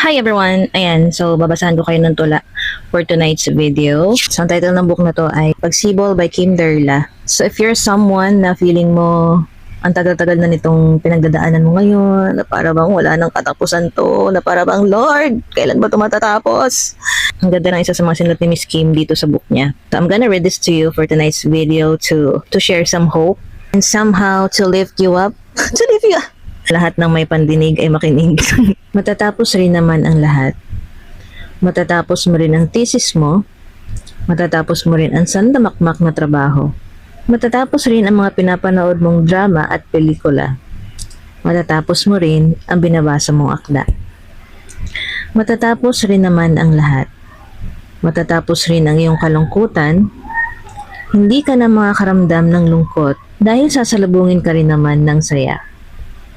Hi everyone! Ayan, so babasahan ko kayo ng tula for tonight's video. So ang title ng book na to ay Pagsibol by Kim Derla. So if you're someone na feeling mo ang tagal-tagal na nitong pinagdadaanan mo ngayon, na para bang wala nang katapusan to, na para bang Lord, kailan ba ito matatapos? Ang ganda ng isa sa mga sinulat ni Miss Kim dito sa book niya. So I'm gonna read this to you for tonight's video to share some hope and somehow to lift you up. To lift you up. Lahat ng may pandinig ay makinig. Matatapos rin naman ang lahat. Matatapos mo rin ang thesis mo. Matatapos mo rin ang sandamakmak na trabaho. Matatapos rin ang mga pinapanood mong drama at pelikula. Matatapos mo rin ang binabasa mong akda. Matatapos rin naman ang lahat. Matatapos rin ang iyong kalungkutan. Hindi ka na makakaramdam ng lungkot dahil sasalubungin ka rin naman ng saya.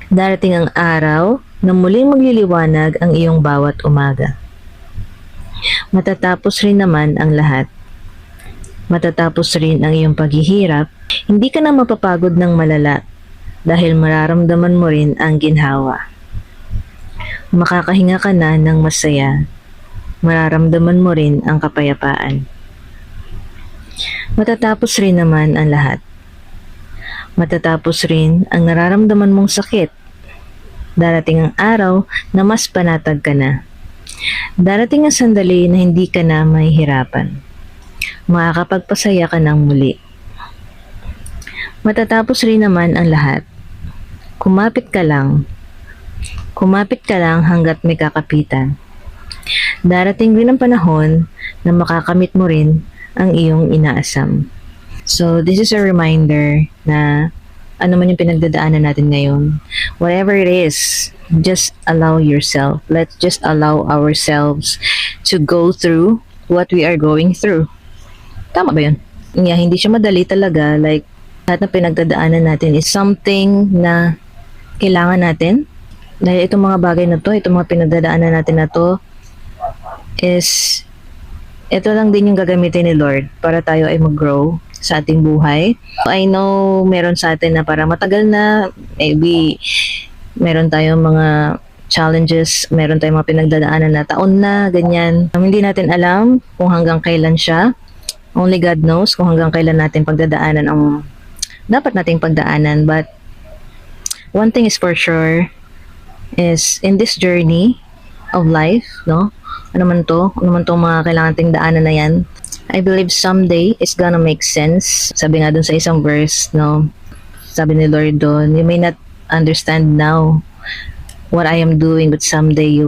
Darating ang araw na muling magliliwanag ang iyong bawat umaga. Matatapos rin naman ang lahat. Matatapos rin ang iyong paghihirap, hindi ka na mapapagod ng malala dahil mararamdaman mo rin ang ginhawa. Makakahinga ka na ng masaya, mararamdaman mo rin ang kapayapaan. Matatapos rin naman ang lahat. Matatapos rin ang nararamdaman mong sakit. Darating ang araw na mas panatag ka na. Darating ang sandali na hindi ka na mahihirapan. Makakapagpasaya ka ng muli. Matatapos rin naman ang lahat. Kumapit ka lang. Kumapit ka lang hanggat may kakapitan. Darating rin ang panahon na makakamit mo rin ang iyong inaasam. So, this is a reminder na ano man yung pinagdadaanan natin ngayon. Whatever it is, just allow yourself. Let's just allow ourselves to go through what we are going through. Tama ba yun? Yeah, hindi siya madali talaga. Like, lahat na pinagdadaanan natin is something na kailangan natin. Dahil itong mga bagay na to, itong mga pinagdadaanan natin na to, is ito lang din yung gagamitin ni Lord para tayo ay mag-grow sa ating buhay. I know meron sa atin na para matagal na, maybe meron tayong mga challenges, meron tayong mga pinagdadaanan na taon na, ganyan. Hindi natin alam kung hanggang kailan siya. Only God knows kung hanggang kailan natin pagdadaanan ang dapat nating pagdaanan. But one thing is for sure is in this journey of life, no? Ano man to mga kailangan ting daanan na yan. I believe someday it's gonna make sense. Sabi nga dun sa isang verse, no? Sabi ni Lord doon, you may not understand now what I am doing, but someday you